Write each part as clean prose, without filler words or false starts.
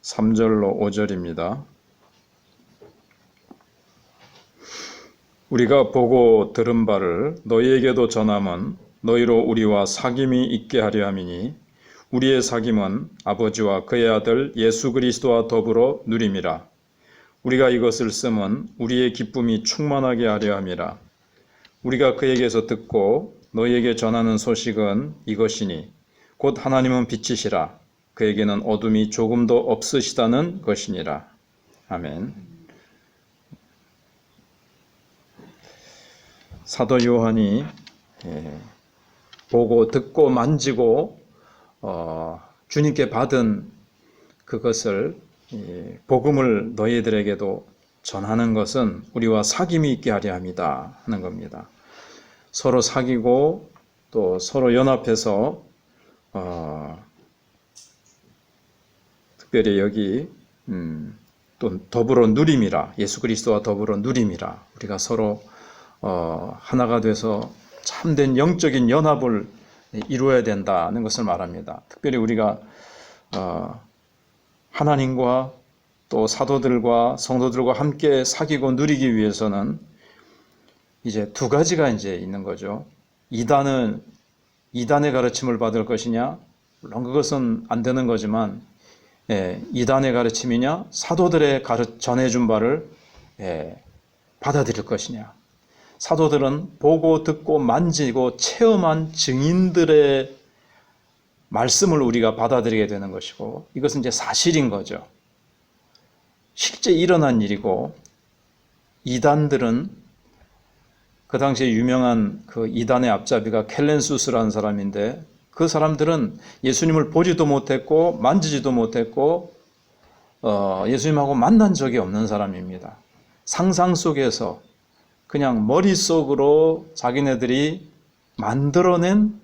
3절로 5절입니다. 우리가 보고 들은 바를 너희에게도 전함은 너희로 우리와 사귐이 있게 하려 함이니 우리의 사귐은 아버지와 그의 아들 예수 그리스도와 더불어 누림이라. 우리가 이것을 쓰면 우리의 기쁨이 충만하게 하려 함이라. 우리가 그에게서 듣고 너희에게 전하는 소식은 이것이니 곧 하나님은 빛이시라. 그에게는 어둠이 조금도 없으시다는 것이니라. 아멘. 사도 요한이 보고 듣고 만지고 주님께 받은 그것을 복음을 너희들에게도 전하는 것은 우리와 사귐이 있게 하려 함이다 하는 겁니다. 서로 사귀고 또 서로 연합해서 특별히 여기 또 더불어 누림이라, 예수 그리스도와 더불어 누림이라, 우리가 서로 하나가 돼서 참된 영적인 연합을 이루어야 된다는 것을 말합니다. 특별히 우리가 하나님과 또 사도들과 성도들과 함께 사귀고 누리기 위해서는 이제 두 가지가 이제 있는 거죠. 이단의 가르침을 받을 것이냐, 물론 그것은 안 되는 거지만 이단의 가르침이냐, 사도들의 전해준 바를 받아들일 것이냐. 사도들은 보고 듣고 만지고 체험한 증인들의 말씀을 우리가 받아들이게 되는 것이고, 이것은 이제 사실인 거죠. 실제 일어난 일이고, 이단들은 그 당시에 유명한 그 이단의 앞잡이가 켈렌수스라는 사람인데, 그 사람들은 예수님을 보지도 못했고 만지지도 못했고 예수님하고 만난 적이 없는 사람입니다. 상상 속에서 그냥 머릿속으로 자기네들이 만들어낸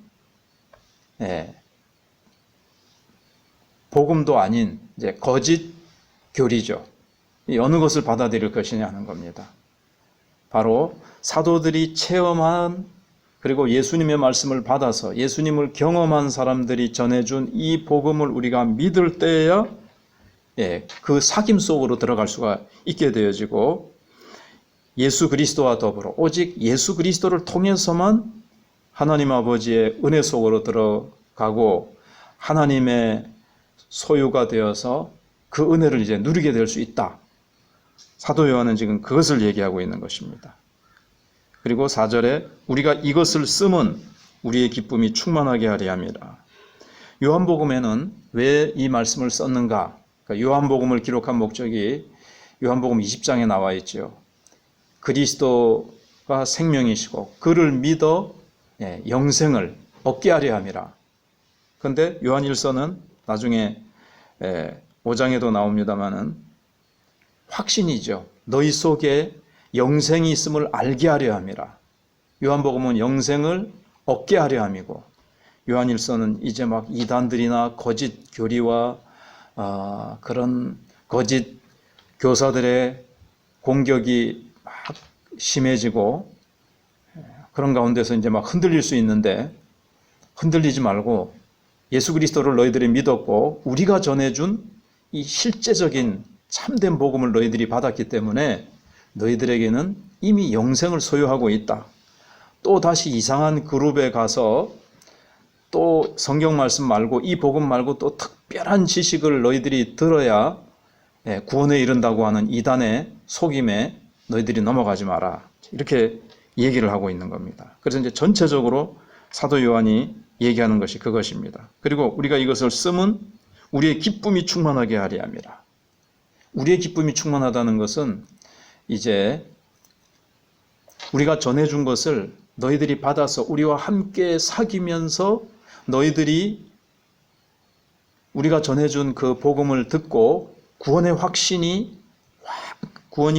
복음도 아닌 이제 거짓 교리죠. 어느 것을 받아들일 것이냐 하는 겁니다. 바로 사도들이 체험한, 그리고 예수님의 말씀을 받아서 예수님을 경험한 사람들이 전해준 이 복음을 우리가 믿을 때에야 그 사귐 속으로 들어갈 수가 있게 되어지고, 예수 그리스도와 더불어 오직 예수 그리스도를 통해서만 하나님 아버지의 은혜 속으로 들어가고 하나님의 소유가 되어서 그 은혜를 이제 누리게 될 수 있다. 사도 요한은 지금 그것을 얘기하고 있는 것입니다. 그리고 4절에 우리가 이것을 쓰면 우리의 기쁨이 충만하게 하려 함이라. 요한복음에는 왜 이 말씀을 썼는가? 그러니까 요한복음을 기록한 목적이 요한복음 20장에 나와 있죠. 그리스도가 생명이시고 그를 믿어 영생을 얻게 하려 함이라. 그런데 요한일서는 나중에 5장에도 나옵니다마는 확신이죠. 너희 속에 영생이 있음을 알게 하려 함이라. 요한복음은 영생을 얻게 하려 함이고, 요한일서는 이제 막 이단들이나 거짓 교리와 그런 거짓 교사들의 공격이 막 심해지고 그런 가운데서 이제 막 흔들릴 수 있는데, 흔들리지 말고 예수 그리스도를 너희들이 믿었고 우리가 전해준 이 실제적인 참된 복음을 너희들이 받았기 때문에 너희들에게는 이미 영생을 소유하고 있다. 또 다시 이상한 그룹에 가서 또 성경 말씀 말고 이 복음 말고 또 특별한 지식을 너희들이 들어야 구원에 이른다고 하는 이단의 속임에 너희들이 넘어가지 마라. 이렇게 얘기를 하고 있는 겁니다. 그래서 이제 전체적으로 사도 요한이 얘기하는 것이 그것입니다. 그리고 우리가 이것을 쓰면 우리의 기쁨이 충만하게 하려 함이라. 우리의 기쁨이 충만하다는 것은 이제 우리가 전해준 것을 너희들이 받아서 우리와 함께 사귀면서 너희들이 우리가 전해준 그 복음을 듣고 구원이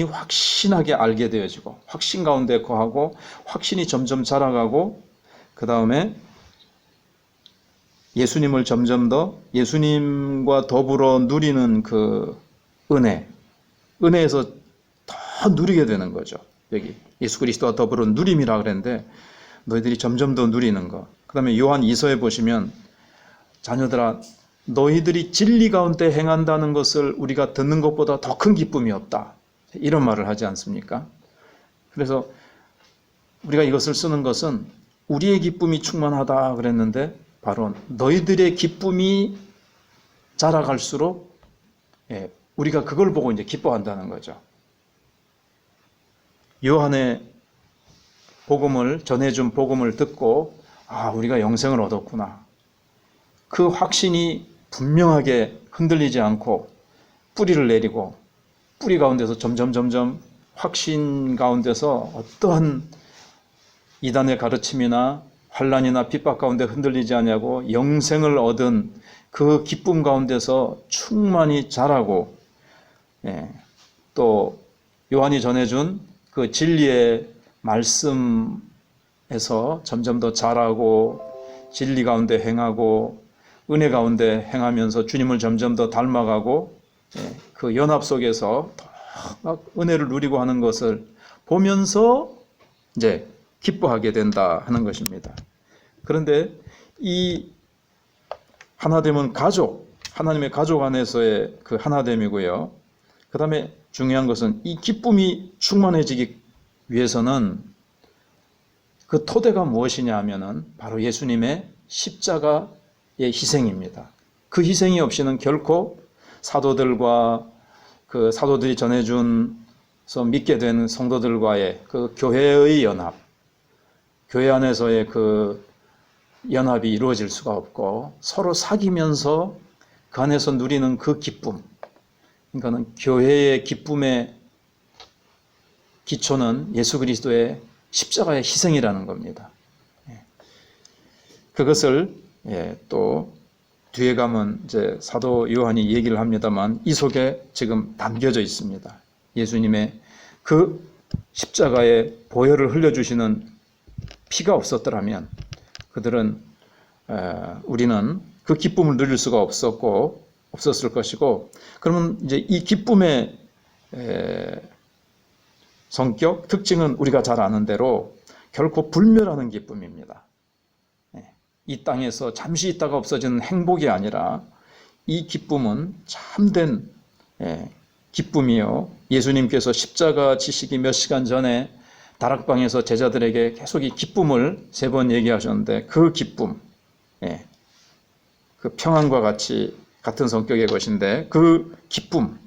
확신하게 알게 되어지고 확신 가운데 거하고 확신이 점점 자라가고, 그 다음에 예수님을 점점 더 예수님과 더불어 누리는 그 은혜에서 더 누리게 되는 거죠. 여기 예수 그리스도와 더불어 누림이라 그랬는데 너희들이 점점 더 누리는 거. 그 다음에 요한 2서에 보시면 자녀들아 너희들이 진리 가운데 행한다는 것을 우리가 듣는 것보다 더 큰 기쁨이 없다. 이런 말을 하지 않습니까? 그래서 우리가 이것을 쓰는 것은 우리의 기쁨이 충만하다 그랬는데 바로 너희들의 기쁨이 자라갈수록 우리가 그걸 보고 이제 기뻐한다는 거죠. 요한의 복음을 전해준 복음을 듣고 우리가 영생을 얻었구나. 그 확신이 분명하게 흔들리지 않고 뿌리를 내리고 뿌리 가운데서 점점 확신 가운데서 어떠한 이단의 가르침이나 환난이나 핍박 가운데 흔들리지 않냐고 영생을 얻은 그 기쁨 가운데서 충만히 자라고 또 요한이 전해준 그 진리의 말씀에서 점점 더 자라고 진리 가운데 행하고 은혜 가운데 행하면서 주님을 점점 더 닮아가고 그 연합 속에서 더 막 은혜를 누리고 하는 것을 보면서 이제 기뻐하게 된다 하는 것입니다. 그런데 이 하나됨은 하나님의 가족 안에서의 그 하나됨이고요. 그 다음에 중요한 것은 이 기쁨이 충만해지기 위해서는 그 토대가 무엇이냐 하면은 바로 예수님의 십자가의 희생입니다. 그 희생이 없이는 결코 사도들과 그 사도들이 전해준서 믿게 된 성도들과의 그 교회의 연합, 교회 안에서의 그 연합이 이루어질 수가 없고 서로 사귀면서 그 안에서 누리는 그 기쁨, 그러니까는 교회의 기쁨의 기초는 예수 그리스도의 십자가의 희생이라는 겁니다. 그것을 또 뒤에 가면 이제 사도 요한이 얘기를 합니다만 이 속에 지금 담겨져 있습니다. 예수님의 그 십자가의 보혈을 흘려주시는 피가 없었더라면 그들은 우리는 그 기쁨을 누릴 수가 없었을 것이고, 그러면 이제 이 기쁨의 성격 특징은 우리가 잘 아는 대로 결코 불멸하는 기쁨입니다. 이 땅에서 잠시 있다가 없어지는 행복이 아니라 이 기쁨은 참된 기쁨이요. 예수님께서 십자가 지시기 몇 시간 전에 다락방에서 제자들에게 계속 이 기쁨을 3번 얘기하셨는데 그 기쁨, 그 평안과 같은 성격의 것인데 그 기쁨,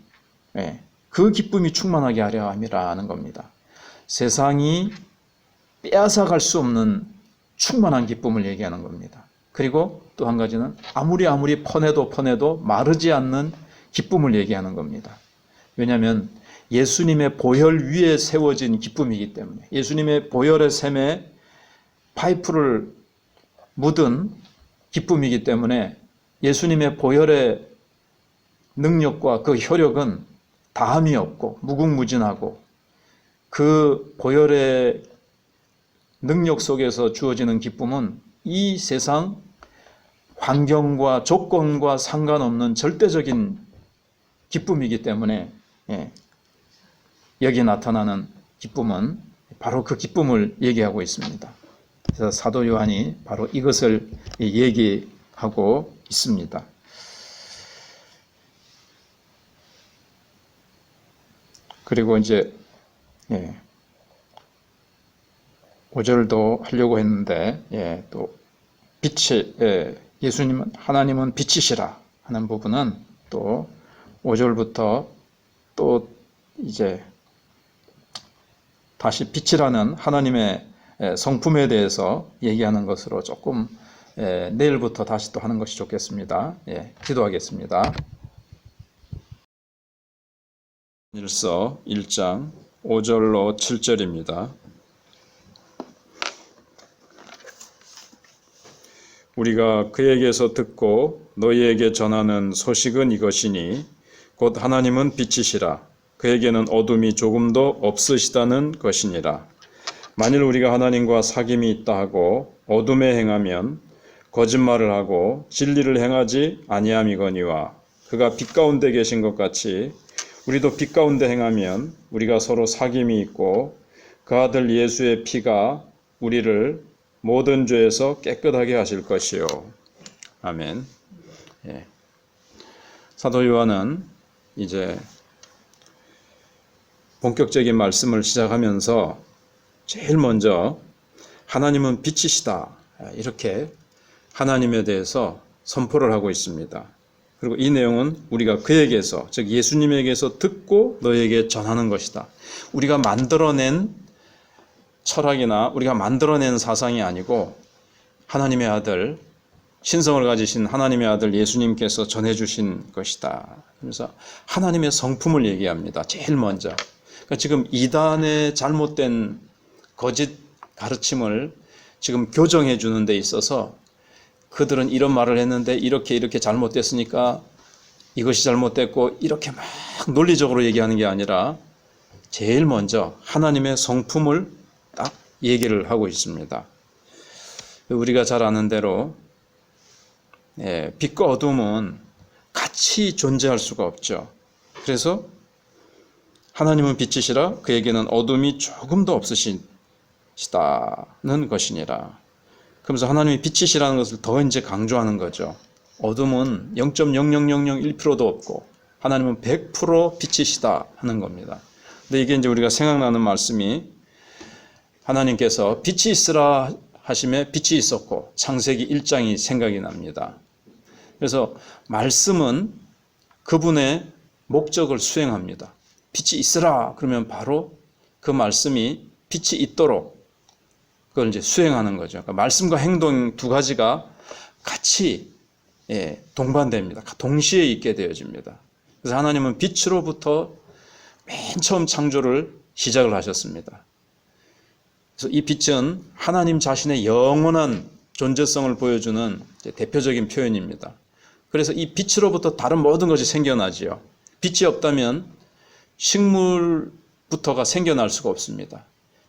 그 기쁨이 충만하게 하려 함이라는 겁니다. 세상이 빼앗아갈 수 없는 충만한 기쁨을 얘기하는 겁니다. 그리고 또 한 가지는 아무리 퍼내도 마르지 않는 기쁨을 얘기하는 겁니다. 왜냐하면 예수님의 보혈 위에 세워진 기쁨이기 때문에, 예수님의 보혈의 샘에 파이프를 묻은 기쁨이기 때문에 예수님의 보혈의 능력과 그 효력은 다함이 없고 무궁무진하고 그 보혈의 능력 속에서 주어지는 기쁨은 이 세상 환경과 조건과 상관없는 절대적인 기쁨이기 때문에 여기 나타나는 기쁨은 바로 그 기쁨을 얘기하고 있습니다. 그래서 사도 요한이 바로 이것을 얘기하고 있습니다. 그리고 이제 5절도 하려고 했는데 또 빛이 예수님은 하나님은 빛이시라 하는 부분은 또 5절부터 또 이제 다시 빛이라는 하나님의 성품에 대해서 얘기하는 것으로 조금 내일부터 다시 또 하는 것이 좋겠습니다. 기도하겠습니다. 일서 1장 5절로 7절입니다. 우리가 그에게서 듣고 너희에게 전하는 소식은 이것이니 곧 하나님은 빛이시라. 그에게는 어둠이 조금도 없으시다는 것이니라. 만일 우리가 하나님과 사귐이 있다 하고 어둠에 행하면 거짓말을 하고 진리를 행하지 아니함이거니와 그가 빛 가운데 계신 것 같이 우리도 빛 가운데 행하면 우리가 서로 사귐이 있고 그 아들 예수의 피가 우리를 모든 죄에서 깨끗하게 하실 것이요. 아멘. 사도 요한은 이제 본격적인 말씀을 시작하면서 제일 먼저 하나님은 빛이시다, 이렇게 하나님에 대해서 선포를 하고 있습니다. 그리고 이 내용은 우리가 그에게서, 즉 예수님에게서 듣고 너에게 전하는 것이다. 우리가 만들어낸 철학이나 우리가 만들어낸 사상이 아니고 하나님의 아들, 신성을 가지신 하나님의 아들 예수님께서 전해주신 것이다. 그래서 하나님의 성품을 얘기합니다. 제일 먼저. 그러니까 지금 이단의 잘못된 거짓 가르침을 지금 교정해 주는 데 있어서 그들은 이런 말을 했는데 이렇게 잘못됐으니까 이것이 잘못됐고 이렇게 막 논리적으로 얘기하는 게 아니라 제일 먼저 하나님의 성품을 딱 얘기를 하고 있습니다. 우리가 잘 아는 대로 빛과 어둠은 같이 존재할 수가 없죠. 그래서 하나님은 빛이시라 그에게는 어둠이 조금도 없으시다는 것이니라. 그러면서 하나님이 빛이시라는 것을 더 이제 강조하는 거죠. 어둠은 0.00001%도 없고 하나님은 100% 빛이시다 하는 겁니다. 근데 이게 이제 우리가 생각나는 말씀이 하나님께서 빛이 있으라 하심에 빛이 있었고 창세기 1장이 생각이 납니다. 그래서 말씀은 그분의 목적을 수행합니다. 빛이 있으라 그러면 바로 그 말씀이 빛이 있도록 그걸 이제 수행하는 거죠. 그러니까 말씀과 행동 두 가지가 같이 동반됩니다. 동시에 있게 되어집니다. 그래서 하나님은 빛으로부터 맨 처음 창조를 시작을 하셨습니다. 그래서 이 빛은 하나님 자신의 영원한 존재성을 보여주는 대표적인 표현입니다. 그래서 이 빛으로부터 다른 모든 것이 생겨나지요. 빛이 없다면 식물부터가 생겨날 수가 없습니다.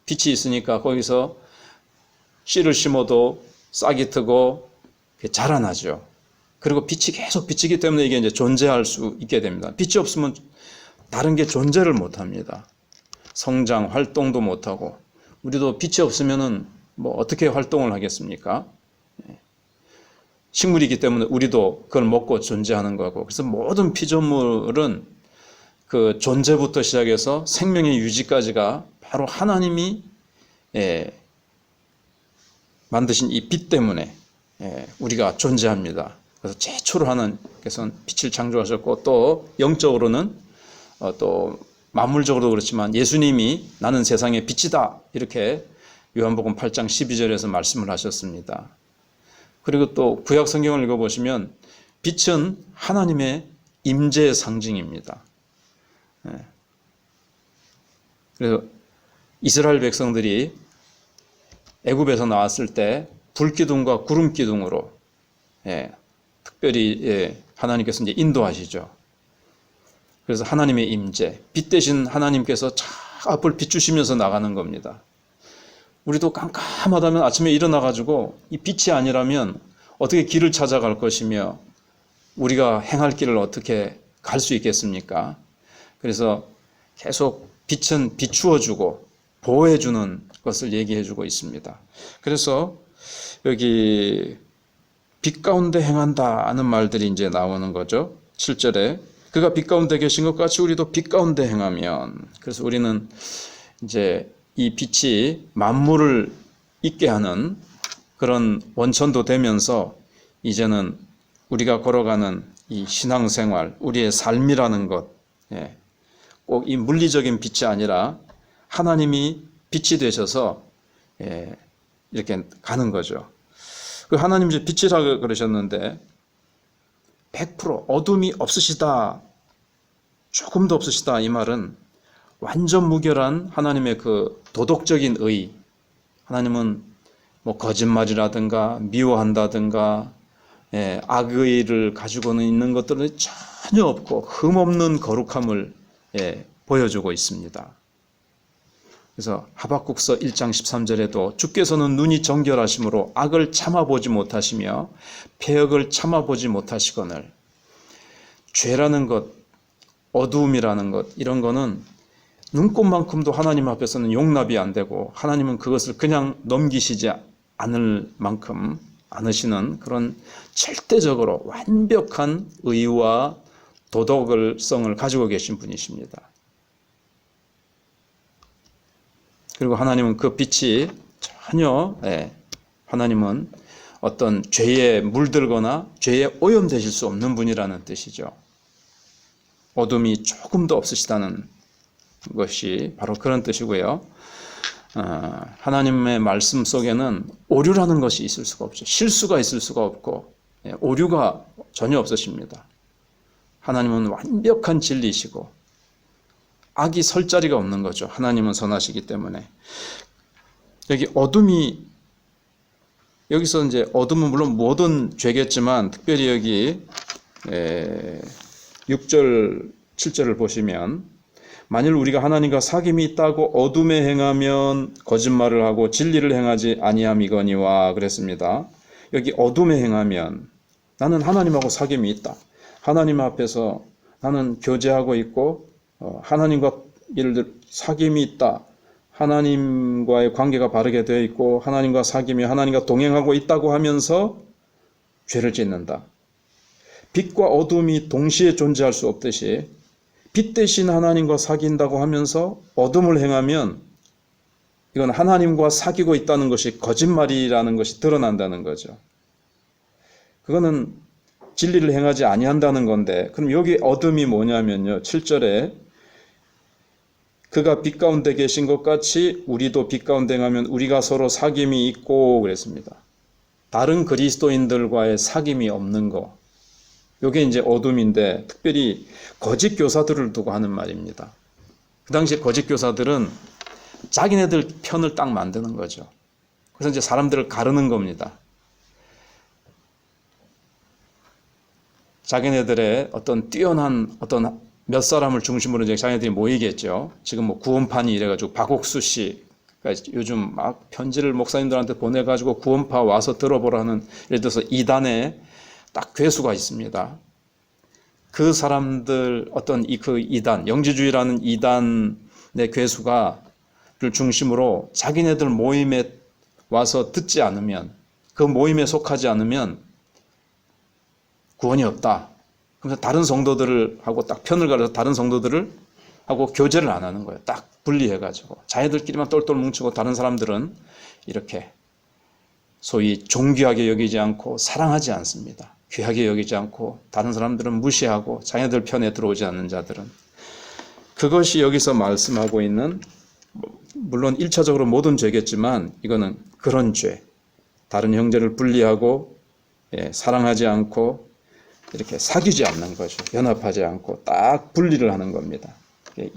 빛이 있으니까 거기서 씨를 심어도 싹이 트고 자라나죠. 그리고 빛이 계속 비치기 때문에 이게 이제 존재할 수 있게 됩니다. 빛이 없으면 다른 게 존재를 못 합니다. 성장, 활동도 못 하고. 우리도 빛이 없으면은 뭐 어떻게 활동을 하겠습니까? 식물이기 때문에 우리도 그걸 먹고 존재하는 거고. 그래서 모든 피조물은 그 존재부터 시작해서 생명의 유지까지가 바로 하나님이 만드신 이 빛 때문에 우리가 존재합니다. 그래서 최초로 하나님께서는 빛을 창조하셨고 또 영적으로는 또 만물적으로도 그렇지만 예수님이 나는 세상의 빛이다 이렇게 요한복음 8장 12절에서 말씀을 하셨습니다. 그리고 또 구약 성경을 읽어보시면 빛은 하나님의 임재의 상징입니다. 그래서 이스라엘 백성들이 애굽에서 나왔을 때 불기둥과 구름기둥으로 특별히 하나님께서 이제 인도하시죠. 그래서 하나님의 임재, 빛 대신 하나님께서 쫙 앞을 비추시면서 나가는 겁니다. 우리도 깜깜하다면 아침에 일어나가지고 이 빛이 아니라면 어떻게 길을 찾아갈 것이며 우리가 행할 길을 어떻게 갈 수 있겠습니까? 그래서 계속 빛은 비추어주고 보호해주는 것을 얘기해주고 있습니다. 그래서 여기 빛 가운데 행한다 하는 말들이 이제 나오는 거죠. 7절에 그가 빛 가운데 계신 것 같이 우리도 빛 가운데 행하면, 그래서 우리는 이제 이 빛이 만물을 있게 하는 그런 원천도 되면서 이제는 우리가 걸어가는 이 신앙생활, 우리의 삶이라는 것, 꼭 이 물리적인 빛이 아니라 하나님이 빛이 되셔서 이렇게 가는 거죠. 그 하나님 이제 빛이라 그러셨는데 100% 어둠이 없으시다, 조금도 없으시다, 이 말은 완전 무결한 하나님의 그 도덕적인 의, 하나님은 뭐 거짓말이라든가 미워한다든가 악의를 가지고는 있는 것들은 전혀 없고 흠없는 거룩함을 보여주고 있습니다. 그래서 하박국서 1장 13절에도 주께서는 눈이 정결하심으로 악을 참아보지 못하시며 패역을 참아보지 못하시거늘, 죄라는 것, 어두움이라는 것, 이런 거는 눈꽃만큼도 하나님 앞에서는 용납이 안 되고 하나님은 그것을 그냥 넘기시지 않을 만큼 않으시는 그런 절대적으로 완벽한 의와 도덕성을 가지고 계신 분이십니다. 그리고 하나님은 그 빛이 전혀 하나님은 어떤 죄에 물들거나 죄에 오염되실 수 없는 분이라는 뜻이죠. 어둠이 조금도 없으시다는 것이 바로 그런 뜻이고요. 하나님의 말씀 속에는 오류라는 것이 있을 수가 없죠. 실수가 있을 수가 없고 오류가 전혀 없으십니다. 하나님은 완벽한 진리이시고 악이 설 자리가 없는 거죠. 하나님은 선하시기 때문에. 여기 어둠이, 여기서 이제 어둠은 물론 모든 죄겠지만 특별히 여기 6절 7절을 보시면 만일 우리가 하나님과 사귐이 있다고 어둠에 행하면 거짓말을 하고 진리를 행하지 아니함이거니와 그랬습니다. 여기 어둠에 행하면 나는 하나님하고 사귐이 있다. 하나님 앞에서 나는 교제하고 있고 하나님과 예를 들어 사귐이 있다. 하나님과의 관계가 바르게 되어 있고 하나님과 사귐이 하나님과 동행하고 있다고 하면서 죄를 짓는다. 빛과 어둠이 동시에 존재할 수 없듯이 빛 대신 하나님과 사귄다고 하면서 어둠을 행하면 이건 하나님과 사귀고 있다는 것이 거짓말이라는 것이 드러난다는 거죠. 그거는 진리를 행하지 아니한다는 건데, 그럼 여기 어둠이 뭐냐면요. 7절에 그가 빛 가운데 계신 것 같이 우리도 빛 가운데 행하면 우리가 서로 사귐이 있고 그랬습니다. 다른 그리스도인들과의 사귐이 없는 거. 이게 이제 어둠인데 특별히 거짓 교사들을 두고 하는 말입니다. 그 당시에 거짓 교사들은 자기네들 편을 딱 만드는 거죠. 그래서 이제 사람들을 가르는 겁니다. 자기네들의 어떤 뛰어난 어떤 몇 사람을 중심으로 이제 자기네들이 모이겠죠. 지금 뭐 구원판이 이래가지고 박옥수 씨, 요즘 막 편지를 목사님들한테 보내가지고 구원파 와서 들어보라는 예를 들어서 이단의 딱 괴수가 있습니다. 그 사람들 어떤 그 이단, 영지주의라는 이단의 괴수가를 중심으로 자기네들 모임에 와서 듣지 않으면, 그 모임에 속하지 않으면 구원이 없다. 그래서 다른 성도들을 하고 딱 편을 가려서 다른 성도들을 하고 교제를 안 하는 거예요. 딱 분리해가지고 자기들끼리만 똘똘 뭉치고 다른 사람들은 이렇게 소위 존귀하게 여기지 않고 사랑하지 않습니다. 귀하게 여기지 않고 다른 사람들은 무시하고 자기들 편에 들어오지 않는 자들은, 그것이 여기서 말씀하고 있는, 물론 1차적으로 모든 죄겠지만 이거는 그런 죄, 다른 형제를 분리하고 사랑하지 않고 이렇게 사귀지 않는 거죠. 연합하지 않고 딱 분리를 하는 겁니다.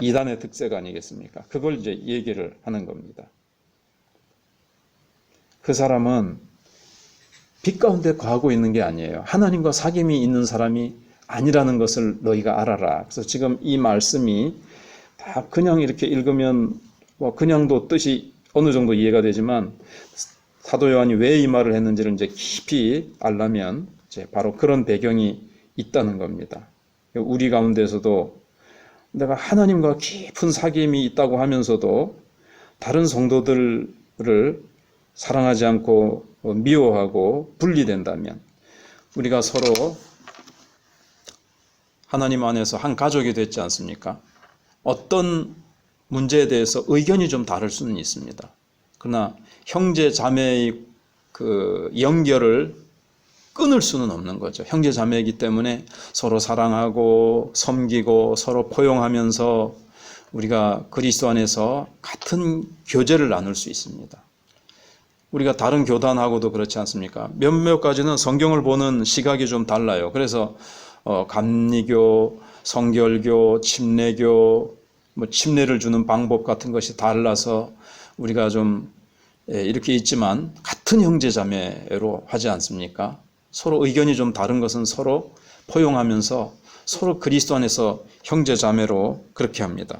이단의 특색 아니겠습니까? 그걸 이제 얘기를 하는 겁니다. 그 사람은 빛 가운데 거하고 있는 게 아니에요. 하나님과 사귐이 있는 사람이 아니라는 것을 너희가 알아라. 그래서 지금 이 말씀이 다 그냥 이렇게 읽으면 뭐 그냥도 뜻이 어느 정도 이해가 되지만 사도 요한이 왜 이 말을 했는지를 이제 깊이 알려면 이제 바로 그런 배경이 있다는 겁니다. 우리 가운데서도 내가 하나님과 깊은 사귐이 있다고 하면서도 다른 성도들을 사랑하지 않고 미워하고 분리된다면 우리가 서로 하나님 안에서 한 가족이 됐지 않습니까? 어떤 문제에 대해서 의견이 좀 다를 수는 있습니다. 그러나 형제 자매의 그 연결을 끊을 수는 없는 거죠. 형제 자매이기 때문에 서로 사랑하고 섬기고 서로 포용하면서 우리가 그리스도 안에서 같은 교제를 나눌 수 있습니다. 우리가 다른 교단하고도 그렇지 않습니까? 몇몇 가지는 성경을 보는 시각이 좀 달라요. 그래서 감리교, 성결교, 침례교, 뭐 침례를 주는 방법 같은 것이 달라서 우리가 좀 이렇게 있지만 같은 형제자매로 하지 않습니까? 서로 의견이 좀 다른 것은 서로 포용하면서 서로 그리스도 안에서 형제자매로 그렇게 합니다.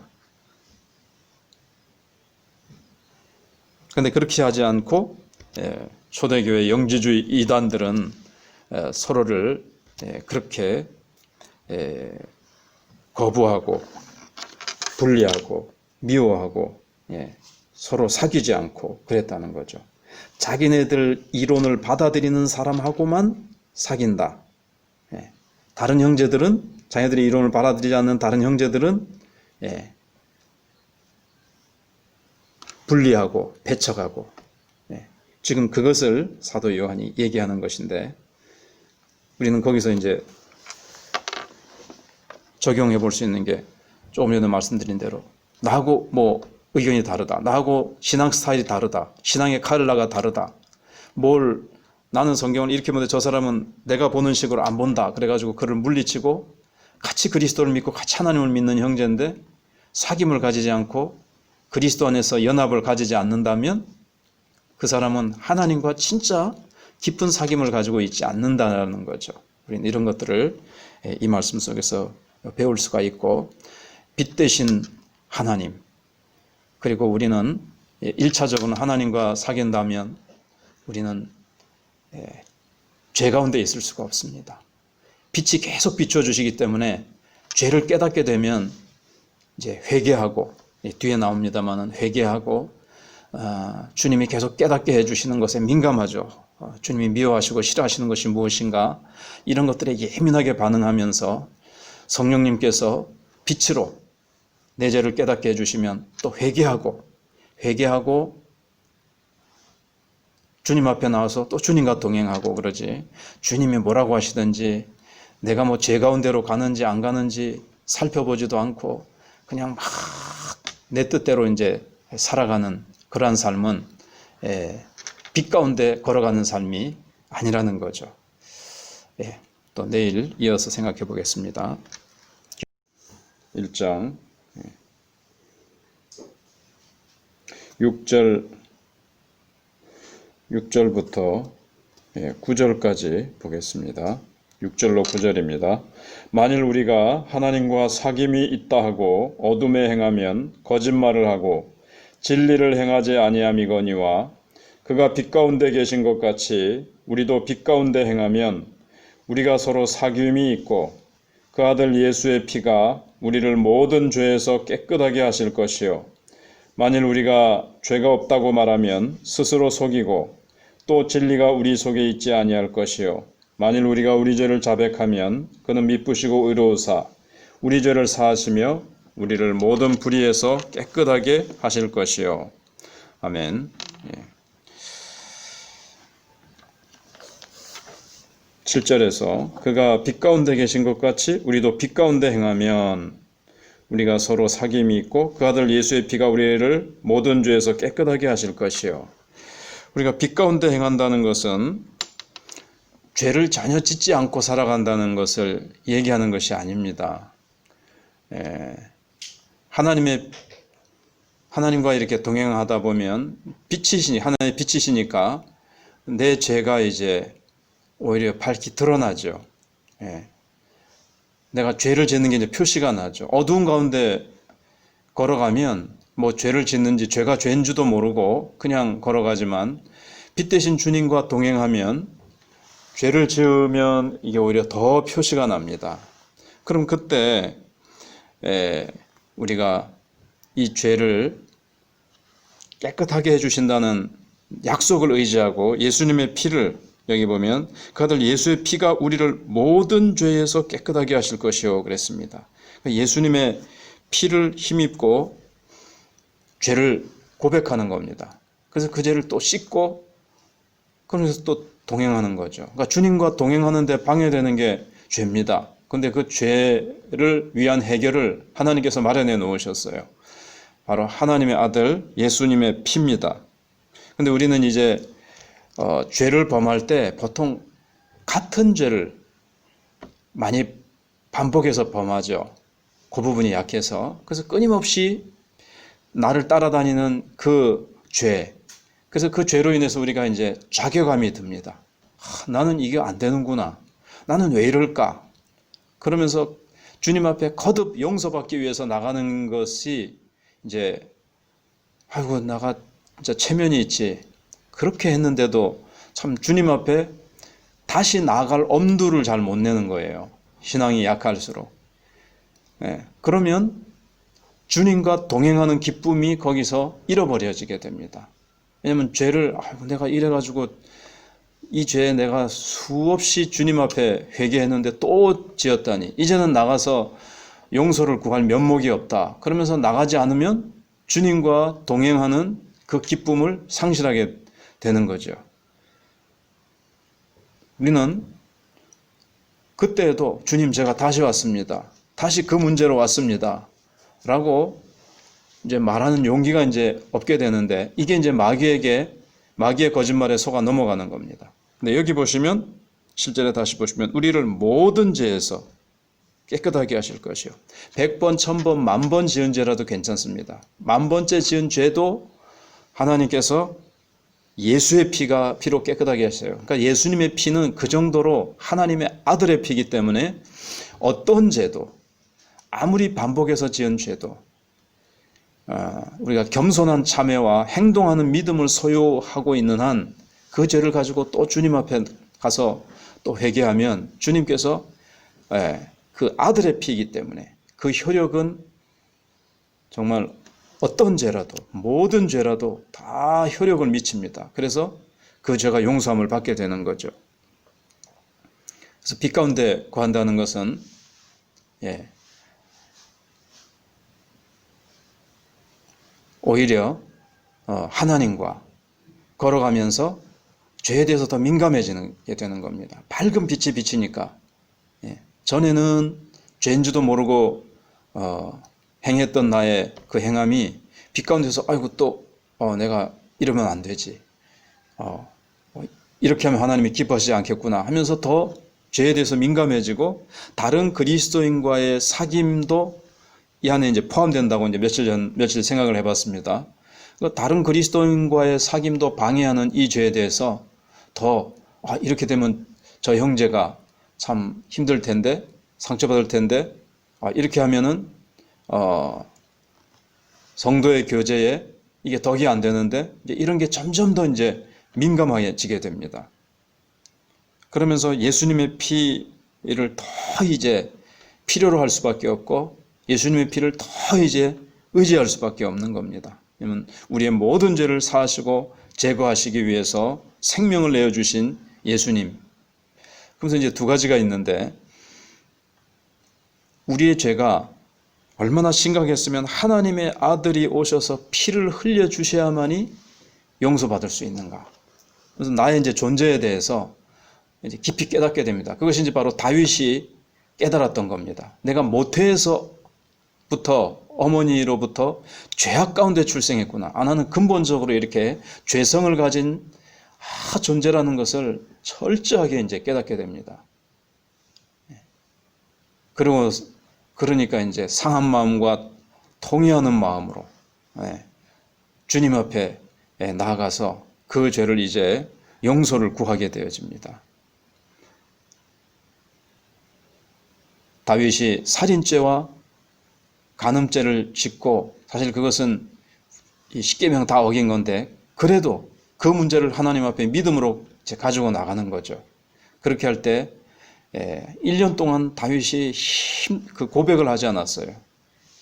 그런데 그렇게 하지 않고 초대교회 영지주의 이단들은 서로를 그렇게 거부하고 분리하고 미워하고 서로 사귀지 않고 그랬다는 거죠. 자기네들 이론을 받아들이는 사람하고만 사귄다. 다른 형제들은 자녀들의 이론을 받아들이지 않는 다른 형제들은 분리하고 배척하고, 지금 그것을 사도 요한이 얘기하는 것인데, 우리는 거기서 이제 적용해 볼 수 있는 게 조금 전에 말씀드린 대로 나하고 뭐 의견이 다르다, 나하고 신앙 스타일이 다르다, 신앙의 컬러가 다르다, 나는 성경을 이렇게 보는데 저 사람은 내가 보는 식으로 안 본다, 그래가지고 그를 물리치고 같이 그리스도를 믿고 같이 하나님을 믿는 형제인데 사귐을 가지지 않고 그리스도 안에서 연합을 가지지 않는다면 그 사람은 하나님과 진짜 깊은 사귐을 가지고 있지 않는다는 거죠. 우리는 이런 것들을 이 말씀 속에서 배울 수가 있고, 빛 대신 하나님, 그리고 우리는 1차적으로 하나님과 사귄다면 우리는 죄 가운데 있을 수가 없습니다. 빛이 계속 비춰주시기 때문에 죄를 깨닫게 되면 이제 회개하고, 뒤에 나옵니다만은 회개하고, 주님이 계속 깨닫게 해주시는 것에 민감하죠. 주님이 미워하시고 싫어하시는 것이 무엇인가, 이런 것들에 예민하게 반응하면서 성령님께서 빛으로 내 죄를 깨닫게 해주시면 또 회개하고 주님 앞에 나와서 또 주님과 동행하고 그러지, 주님이 뭐라고 하시든지 내가 뭐 죄 가운데로 가는지 안 가는지 살펴보지도 않고 그냥 막 내 뜻대로 이제 살아가는 그러한 삶은 빛 가운데 걸어가는 삶이 아니라는 거죠. 또 내일 이어서 생각해 보겠습니다. 1장 6절부터 9절까지 보겠습니다. 6절로 9절입니다. 만일 우리가 하나님과 사귐이 있다 하고 어둠에 행하면 거짓말을 하고 진리를 행하지 아니함이거니와 그가 빛 가운데 계신 것 같이 우리도 빛 가운데 행하면 우리가 서로 사귐이 있고 그 아들 예수의 피가 우리를 모든 죄에서 깨끗하게 하실 것이요, 만일 우리가 죄가 없다고 말하면 스스로 속이고 또 진리가 우리 속에 있지 아니할 것이요, 만일 우리가 우리 죄를 자백하면 그는 미쁘시고 의로우사 우리 죄를 사하시며 우리를 모든 불의에서 깨끗하게 하실 것이요. 아멘. 7절에서 그가 빛 가운데 계신 것 같이 우리도 빛 가운데 행하면 우리가 서로 사귐이 있고 그 아들 예수의 피가 우리를 모든 죄에서 깨끗하게 하실 것이요. 우리가 빛 가운데 행한다는 것은 죄를 전혀 짓지 않고 살아간다는 것을 얘기하는 것이 아닙니다. 하나님과 이렇게 동행하다 보면 하나님의 빛이시니까 내 죄가 이제 오히려 밝히 드러나죠. 내가 죄를 짓는 게 이제 표시가 나죠. 어두운 가운데 걸어가면 뭐 죄를 짓는지 죄가 죄인 줄도 모르고 그냥 걸어가지만 빛 대신 주님과 동행하면 죄를 지으면 이게 오히려 더 표시가 납니다. 그럼 그때 우리가 이 죄를 깨끗하게 해주신다는 약속을 의지하고 예수님의 피를, 여기 보면 그 아들 예수의 피가 우리를 모든 죄에서 깨끗하게 하실 것이요 그랬습니다. 예수님의 피를 힘입고 죄를 고백하는 겁니다. 그래서 그 죄를 또 씻고 그러면서 또 동행하는 거죠. 그러니까 주님과 동행하는데 방해되는 게 죄입니다. 그런데 그 죄를 위한 해결을 하나님께서 마련해 놓으셨어요. 바로 하나님의 아들 예수님의 피입니다. 그런데 우리는 이제 죄를 범할 때 보통 같은 죄를 많이 반복해서 범하죠. 그 부분이 약해서. 그래서 끊임없이 나를 따라다니는 그 죄, 그래서 그 죄로 인해서 우리가 이제 자괴감이 듭니다. 나는 이게 안 되는구나. 나는 왜 이럴까? 그러면서 주님 앞에 거듭 용서받기 위해서 나가는 것이 이제 아이고 나가 진짜 체면이 있지. 그렇게 했는데도 참 주님 앞에 다시 나아갈 엄두를 잘 못 내는 거예요. 신앙이 약할수록. 그러면 주님과 동행하는 기쁨이 거기서 잃어버려지게 됩니다. 왜냐하면 죄를 내가 이래가지고 이 죄 내가 수없이 주님 앞에 회개했는데 또 지었다니 이제는 나가서 용서를 구할 면목이 없다. 그러면서 나가지 않으면 주님과 동행하는 그 기쁨을 상실하게 되는 거죠. 우리는 그때에도 주님 제가 다시 왔습니다. 다시 그 문제로 왔습니다. 라고 이제 말하는 용기가 이제 없게 되는데 이게 이제 마귀의 거짓말에 속아 넘어가는 겁니다. 근데 여기 보시면 7절에 다시 보시면 우리를 모든 죄에서 깨끗하게 하실 것이요. 100번, 1000번, 10,000번 지은 죄라도 괜찮습니다. 10,000번째 지은 죄도 하나님께서 예수의 피로 깨끗하게 하셔요. 그러니까 예수님의 피는 그 정도로 하나님의 아들의 피이기 때문에 어떤 죄도 아무리 반복해서 지은 죄도 우리가 겸손한 참회와 행동하는 믿음을 소유하고 있는 한 그 죄를 가지고 또 주님 앞에 가서 또 회개하면 주님께서 그 아들의 피이기 때문에 그 효력은 정말 어떤 죄라도 모든 죄라도 다 효력을 미칩니다. 그래서 그 죄가 용서함을 받게 되는 거죠. 그래서 빛 가운데 거한다는 것은 오히려 하나님과 걸어가면서 죄에 대해서 더 민감해지게 되는 겁니다. 밝은 빛이 비치니까 전에는 죄인지도 모르고 행했던 나의 그 행함이 빛 가운데서 아이고 또 내가 이러면 안 되지. 이렇게 하면 하나님이 기뻐하시지 않겠구나 하면서 더 죄에 대해서 민감해지고 다른 그리스도인과의 사귐도 이 안에 이제 포함된다고 이제 며칠 생각을 해봤습니다. 다른 그리스도인과의 사귐도 방해하는 이 죄에 대해서 더 이렇게 되면 저 형제가 참 힘들 텐데 상처받을 텐데 이렇게 하면은 성도의 교제에 이게 덕이 안 되는데 이제 이런 게 점점 더 이제 민감해지게 됩니다. 그러면서 예수님의 피를 더 이제 필요로 할 수밖에 없고 예수님의 피를 더 이제 의지할 수밖에 없는 겁니다. 왜냐하면 우리의 모든 죄를 사하시고 제거하시기 위해서 생명을 내어주신 예수님. 그래서 이제 두 가지가 있는데 우리의 죄가 얼마나 심각했으면 하나님의 아들이 오셔서 피를 흘려주셔야만이 용서받을 수 있는가. 그래서 나의 이제 존재에 대해서 이제 깊이 깨닫게 됩니다. 그것이 이제 바로 다윗이 깨달았던 겁니다. 내가 모태에서부터 어머니로부터 죄악 가운데 출생했구나. 나는 근본적으로 이렇게 죄성을 가진 존재라는 것을 철저하게 이제 깨닫게 됩니다. 그러니까 이제 상한 마음과 통회하는 마음으로 주님 앞에 나아가서 그 죄를 이제 용서를 구하게 되어집니다. 다윗이 살인죄와 간음죄를 짓고 사실 그것은 십계명 다 어긴 건데 그래도 그 문제를 하나님 앞에 믿음으로 가지고 나가는 거죠. 그렇게 할 때 1년 동안 다윗이 그 고백을 하지 않았어요.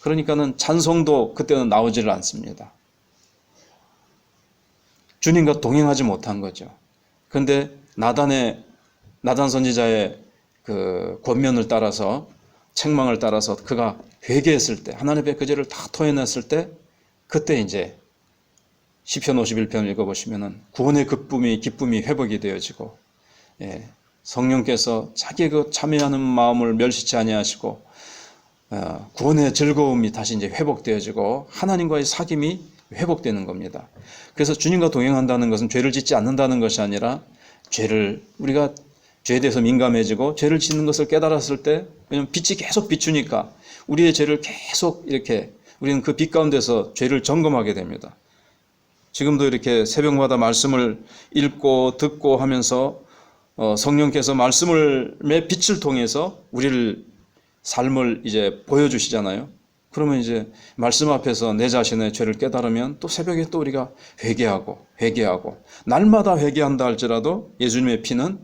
그러니까는 찬송도 그때는 나오지를 않습니다. 주님과 동행하지 못한 거죠. 그런데 나단 선지자의 그 권면을 따라서 책망을 따라서 그가 회개했을 때 하나님 앞에 그 죄를 다 토해냈을 때 그때 이제 시편 51편 읽어보시면은 구원의 기쁨이 회복이 되어지고 성령께서 자기의 그 참여하는 마음을 멸시치 아니하시고 구원의 즐거움이 다시 이제 회복되어지고 하나님과의 사귐이 회복되는 겁니다. 그래서 주님과 동행한다는 것은 죄를 짓지 않는다는 것이 아니라 우리가 죄에 대해서 민감해지고 죄를 짓는 것을 깨달았을 때 왜냐하면 빛이 계속 비추니까 우리의 죄를 계속 이렇게 우리는 그 빛 가운데서 죄를 점검하게 됩니다. 지금도 이렇게 새벽마다 말씀을 읽고 듣고 하면서 성령께서 말씀의 빛을 통해서 우리를 삶을 이제 보여주시잖아요. 그러면 이제 말씀 앞에서 내 자신의 죄를 깨달으면 또 새벽에 또 우리가 회개하고 날마다 회개한다 할지라도 예수님의 피는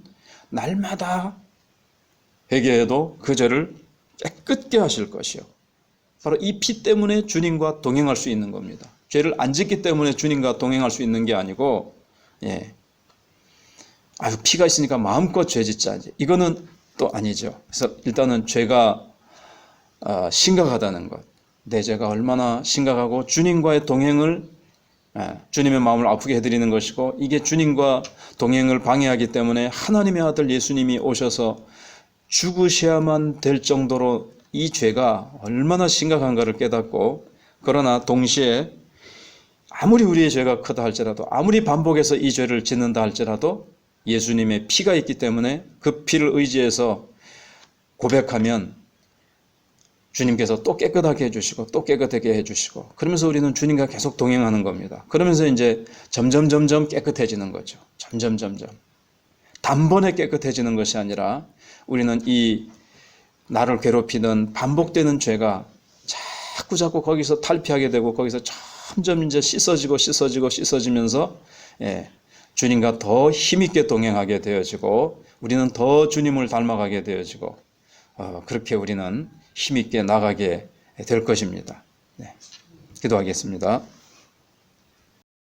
날마다 회개해도 그 죄를 깨끗게 하실 것이요. 바로 이 피 때문에 주님과 동행할 수 있는 겁니다. 죄를 안 짓기 때문에 주님과 동행할 수 있는 게 아니고 아유, 피가 있으니까 마음껏 죄 짓자. 이거는 또 아니죠. 그래서 일단은 죄가 심각하다는 것, 내 죄가 얼마나 심각하고 주님과의 동행을 주님의 마음을 아프게 해드리는 것이고, 이게 주님과 동행을 방해하기 때문에 하나님의 아들 예수님이 오셔서 죽으셔야만 될 정도로 이 죄가 얼마나 심각한가를 깨닫고, 그러나 동시에 아무리 우리의 죄가 크다 할지라도, 아무리 반복해서 이 죄를 짓는다 할지라도 예수님의 피가 있기 때문에 그 피를 의지해서 고백하면 주님께서 또 깨끗하게 해주시고 또 깨끗하게 해주시고, 그러면서 우리는 주님과 계속 동행하는 겁니다. 그러면서 이제 점점 깨끗해지는 거죠. 점점 단번에 깨끗해지는 것이 아니라, 우리는 이 나를 괴롭히던 반복되는 죄가 자꾸 거기서 탈피하게 되고, 거기서 점점 이제 씻어지면서 주님과 더 힘있게 동행하게 되어지고, 우리는 더 주님을 닮아가게 되어지고, 그렇게 우리는 힘있게 나가게 될 것입니다. 기도하겠습니다.